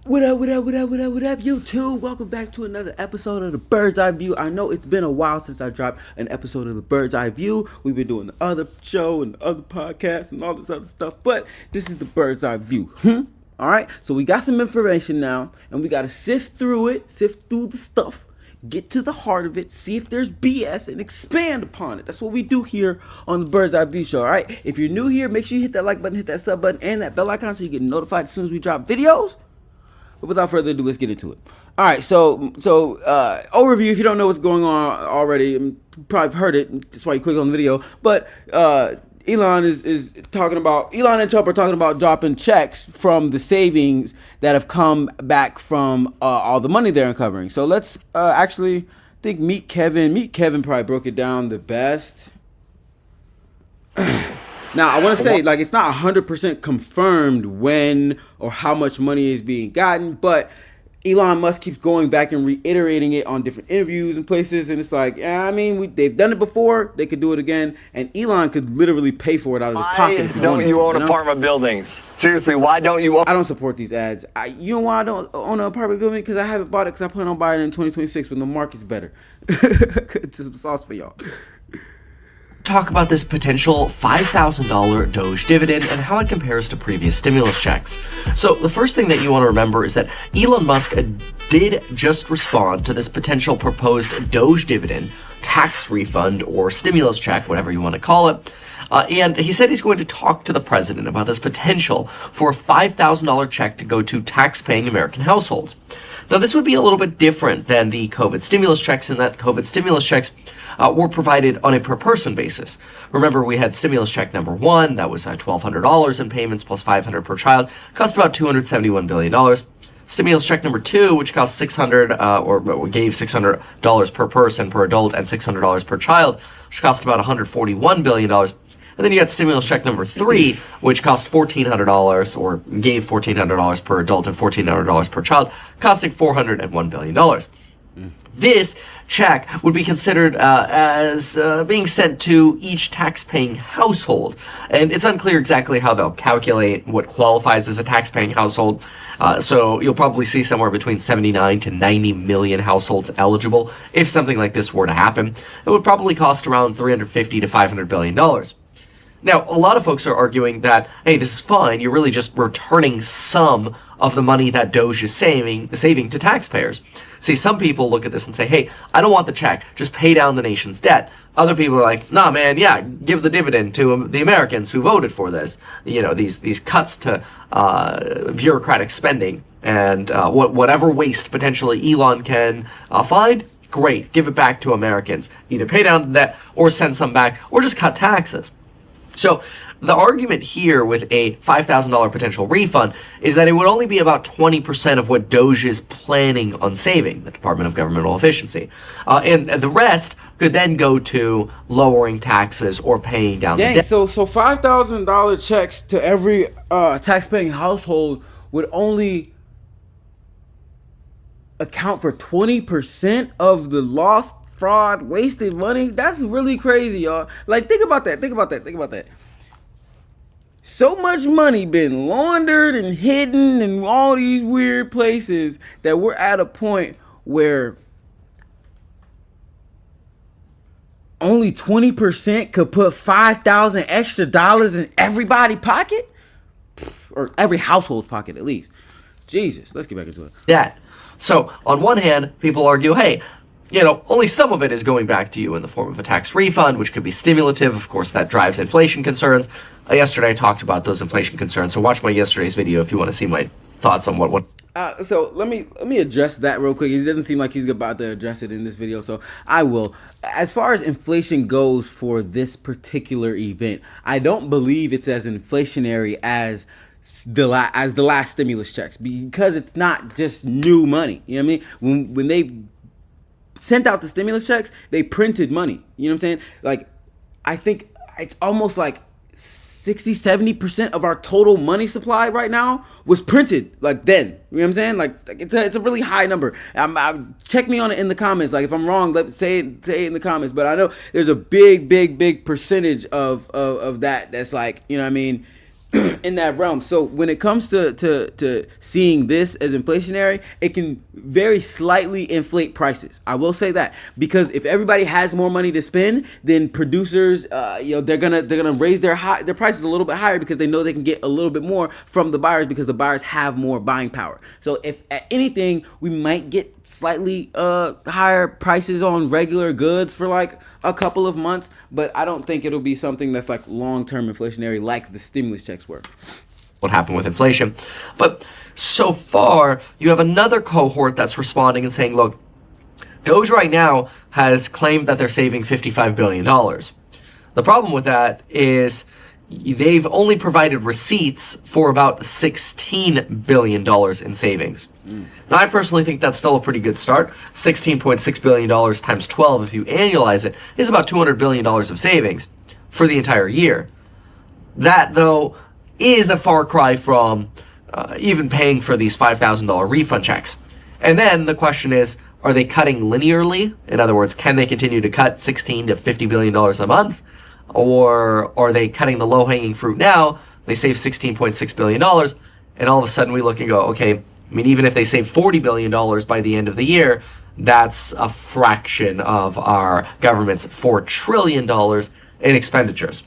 What up, YouTube? Welcome back to another episode of the Bird's Eye View. I know it's been a while since I dropped an episode of the Bird's Eye View. We've been doing the other show and the other podcasts and all this other stuff, but this is the Bird's Eye View. All right, so we got some information now, and we got to sift through the stuff, get to the heart of it, see if there's BS, and expand upon it. That's what we do here on the Bird's Eye View Show, all right? If you're new here, make sure you hit that like button, hit that sub button, and that bell icon so you get notified as soon as we drop videos. But without further ado, let's get into it. All right, so overview. If you don't know what's going on already, you probably heard it. That's why you clicked on the video. But Elon and Trump are talking about dropping checks from the savings that have come back from all the money they're uncovering. So let's actually think Meet Kevin. Meet Kevin probably broke it down the best. Now, I want to say, like, it's not 100% confirmed when or how much money is being gotten, but Elon Musk keeps going back and reiterating it on different interviews and places, and it's like, yeah, I mean, they've done it before, they could do it again, and Elon could literally pay for it out of his pocket if he wanted to. Why don't you own apartment buildings? Seriously, why don't you own... I don't support these ads. You know why I don't own an apartment building? Because I haven't bought it because I plan on buying it in 2026 when the market's better. It's some sauce for y'all. Talk about this potential $5,000 Doge dividend and how it compares to previous stimulus checks. So the first thing that you want to remember is that Elon Musk did just respond to this potential proposed Doge dividend, tax refund, or stimulus check, whatever you want to call it. And he said he's going to talk to the president about this potential for a $5,000 check to go to tax-paying American households. Now, this would be a little bit different than the COVID stimulus checks in that COVID stimulus checks were provided on a per-person basis. Remember, we had stimulus check number one, that was $1,200 in payments plus $500 per child, cost about $271 billion. Stimulus check number two, which cost gave $600 per person, per adult, and $600 per child, which cost about $141 billion. And then you got stimulus check number three, which cost $1,400 or gave $1,400 per adult and $1,400 per child, costing $401 billion. This check would be considered as being sent to each tax-paying household. And it's unclear exactly how they'll calculate what qualifies as a tax-paying household. So you'll probably see somewhere between 79 to 90 million households eligible if something like this were to happen. It would probably cost around $350 to $500 billion. Now, a lot of folks are arguing that, hey, this is fine. You're really just returning some of the money that Doge is saving to taxpayers. See, some people look at this and say, hey, I don't want the check. Just pay down the nation's debt. Other people are like, nah, man, yeah, give the dividend to the Americans who voted for this. You know, these cuts to bureaucratic spending and whatever waste potentially Elon can find, great, give it back to Americans. Either pay down the debt or send some back or just cut taxes. So the argument here with a $5,000 potential refund is that it would only be about 20% of what Doge is planning on saving, the Department of Governmental Efficiency. And the rest could then go to lowering taxes or paying down the debt. So $5,000 checks to every tax-paying household would only account for 20% of the lost fraud, wasted money. That's really crazy, y'all. Like, think about that. So much money been laundered and hidden in all these weird places that we're at a point where only 20% could put $5,000 extra dollars in everybody's pocket, or every household's pocket at least. Jesus, let's get back into it. Yeah. So on one hand, people argue, hey, you know, only some of it is going back to you in the form of a tax refund, which could be stimulative. Of course, that drives inflation concerns. Yesterday, I talked about those inflation concerns. So watch my yesterday's video if you want to see my thoughts on what. So let me address that real quick. It doesn't seem like he's about to address it in this video, so I will. As far as inflation goes for this particular event, I don't believe it's as inflationary as the last stimulus checks, because it's not just new money. You know what I mean? When they sent out the stimulus checks, they printed money. You know what I'm saying? Like, I think it's almost like 60-70% of our total money supply right now was printed like then. You know what I'm saying? Like it's a really high number. Check me on it in the comments. Like, if I'm wrong, say it in the comments. But I know there's a big percentage of that that's like, you know what I mean, in that realm. So when it comes to seeing this as inflationary, it can very slightly inflate prices. I will say that, because if everybody has more money to spend, then producers, they're gonna raise their prices a little bit higher, because they know they can get a little bit more from the buyers, because the buyers have more buying power. So if at anything, we might get slightly higher prices on regular goods for like a couple of months, but I don't think it'll be something that's like long-term inflationary like the stimulus checks were. What happened with inflation. But so far, you have another cohort that's responding and saying, look, Doge right now has claimed that they're saving $55 billion. The problem with that is they've only provided receipts for about $16 billion in savings. Now, I personally think that's still a pretty good start. $16.6 billion times 12, if you annualize it, is about $200 billion of savings for the entire year. That, though, is a far cry from even paying for these $5,000 refund checks. And then the question is, are they cutting linearly? In other words, can they continue to cut $16 to $50 billion a month? Or are they cutting the low-hanging fruit now? They save $16.6 billion, and all of a sudden we look and go, okay, I mean, even if they save $40 billion by the end of the year, that's a fraction of our government's $4 trillion in expenditures.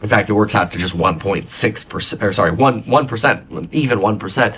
In fact, it works out to just 1.6%, or sorry, 1%, even 1%,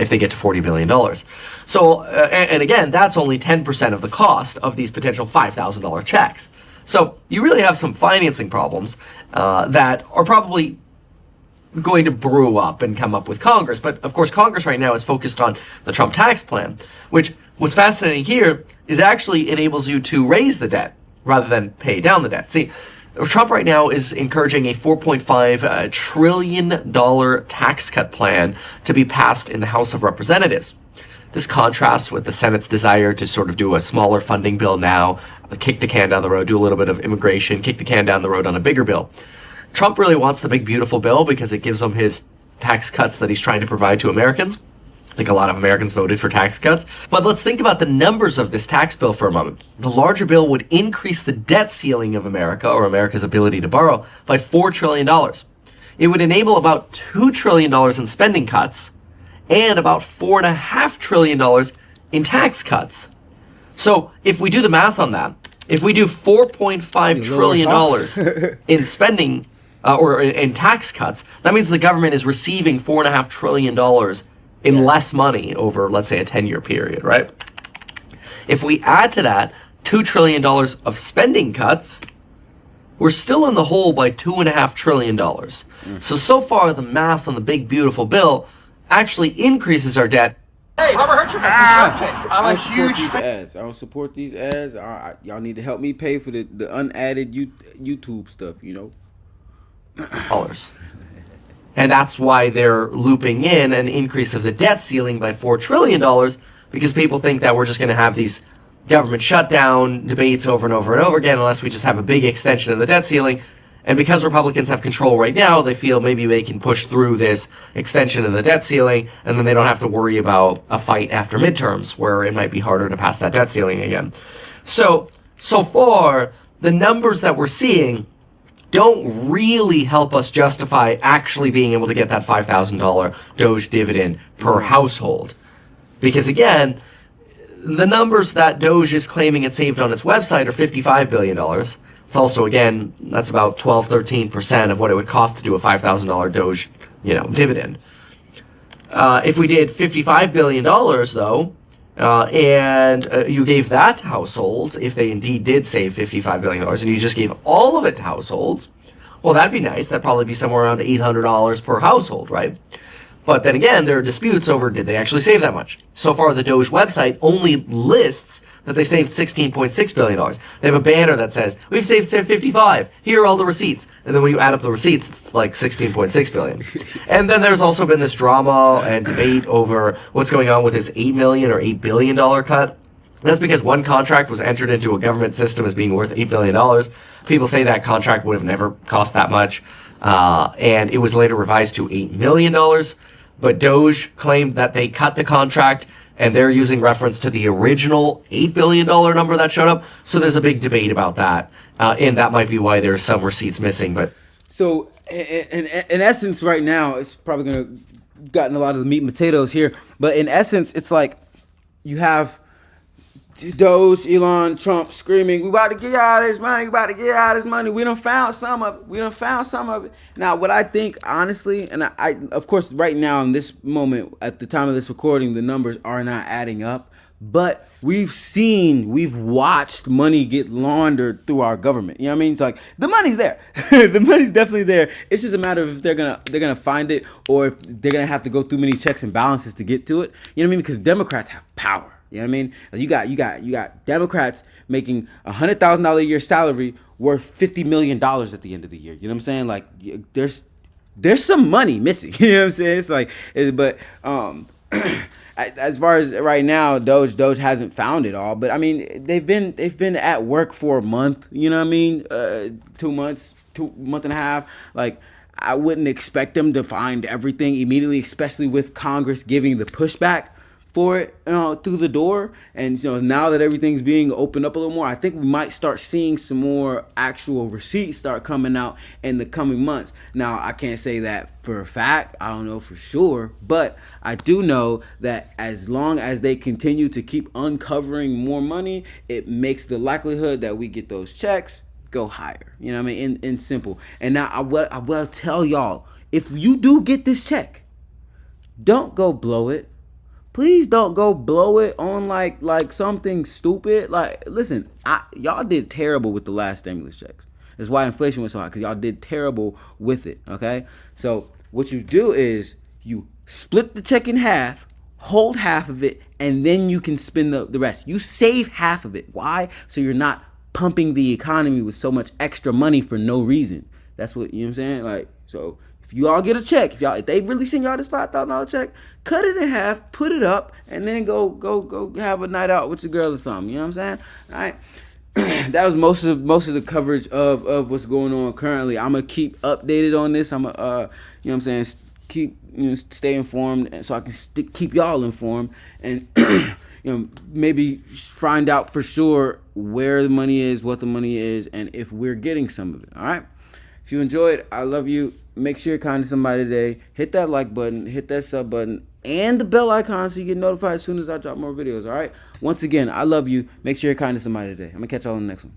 if they get to $40 billion. So, and again, that's only 10% of the cost of these potential $5,000 checks. So you really have some financing problems that are probably going to brew up and come up with Congress. But of course, Congress right now is focused on the Trump tax plan, which what's fascinating here is actually enables you to raise the debt rather than pay down the debt. See, Trump right now is encouraging a $4.5 trillion tax cut plan to be passed in the House of Representatives. This contrasts with the Senate's desire to sort of do a smaller funding bill now, kick the can down the road, do a little bit of immigration, kick the can down the road on a bigger bill. Trump really wants the big, beautiful bill because it gives him his tax cuts that he's trying to provide to Americans. I think a lot of Americans voted for tax cuts. But let's think about the numbers of this tax bill for a moment. The larger bill would increase the debt ceiling of America, or America's ability to borrow, by $4 trillion. It would enable about $2 trillion in spending cuts and about $4.5 trillion in tax cuts. So if we do the math on that, if we do $4.5 trillion in spending or in tax cuts, that means the government is receiving $4.5 trillion in less money over, let's say, a 10-year period, right? If we add to that $2 trillion of spending cuts, we're still in the hole by $2.5 trillion. So far, the math on the big, beautiful bill actually increases our debt. Hey, Robert Hertz, I'm a huge fan. I don't support these ads. Y'all need to help me pay for the unadded YouTube stuff, you know? Dollars. And that's why they're looping in an increase of the debt ceiling by $4 trillion, because people think that we're just going to have these government shutdown debates over and over and over again unless we just have a big extension of the debt ceiling. And because Republicans have control right now, they feel maybe they can push through this extension of the debt ceiling, and then they don't have to worry about a fight after midterms where it might be harder to pass that debt ceiling again. So far, the numbers that we're seeing don't really help us justify actually being able to get that $5,000 Doge dividend per household. Because again, the numbers that Doge is claiming it saved on its website are $55 billion. It's also, again, that's about 12-13% of what it would cost to do a $5,000 Doge, dividend. If we did $55 billion, though, and you gave that to households, if they indeed did save $55 billion, and you just gave all of it to households, well, that'd be nice. That'd probably be somewhere around $800 per household, right? But then again, there are disputes over, did they actually save that much? So far, the Doge website only lists that they saved $16.6 billion. They have a banner that says, we've saved 55. Here are all the receipts. And then when you add up the receipts, it's like $16.6 billion. And then there's also been this drama and debate over what's going on with this $8 million or $8 billion cut. That's because one contract was entered into a government system as being worth $8 billion. People say that contract would have never cost that much. And it was later revised to $8 million. But Doge claimed that they cut the contract, and they're using reference to the original $8 billion number that showed up. So there's a big debate about that. And that might be why there's some receipts missing. But so in essence, right now, it's probably gonna gotten a lot of the meat and potatoes here, but in essence, it's like you have Doge, Elon, Trump screaming, "We about to get out of this money. We about to get out of this money. We done found some of it. We done found some of it." Now, what I think, honestly, and I of course, right now in this moment, at the time of this recording, the numbers are not adding up. But we've watched money get laundered through our government. You know what I mean? It's like the money's there. The money's definitely there. It's just a matter of if they're gonna find it, or if they're gonna have to go through many checks and balances to get to it. You know what I mean? Because Democrats have power. You know what I mean? You got Democrats making $100,000 a year salary worth $50 million at the end of the year. You know what I'm saying? Like there's some money missing. You know what I'm saying? It's like, but as far as right now, Doge hasn't found it all. But I mean, they've been at work for a month. You know what I mean? 2 months, month and a half. Like, I wouldn't expect them to find everything immediately, especially with Congress giving the pushback for it, through the door. And now that everything's being opened up a little more, I think we might start seeing some more actual receipts start coming out in the coming months. Now, I can't say that for a fact. I don't know for sure, but I do know that as long as they continue to keep uncovering more money, it makes the likelihood that we get those checks go higher. You know what I mean? In simple. And now I will tell y'all, if you do get this check, don't go blow it. Please don't go blow it on like something stupid. Like, listen, y'all did terrible with the last stimulus checks. That's why inflation was so high, because y'all did terrible with it, okay? So what you do is you split the check in half, hold half of it, and then you can spend the rest. You save half of it. Why? So you're not pumping the economy with so much extra money for no reason. That's what, you know what I'm saying? Like, so if you all get a check, if they really send y'all this $5,000 check, cut it in half, put it up, and then go have a night out with your girl or something. You know what I'm saying? All right. That was most of the coverage of what's going on currently. I'm gonna keep updated on this. I'm gonna you know what I'm saying, keep stay informed, so I can keep y'all informed, and maybe find out for sure where the money is, what the money is, and if we're getting some of it. All right. If you enjoyed, I love you. Make sure you're kind to somebody today. Hit that like button, hit that sub button, and the bell icon so you get notified as soon as I drop more videos, all right? Once again, I love you. Make sure you're kind to somebody today. I'm going to catch y'all in the next one.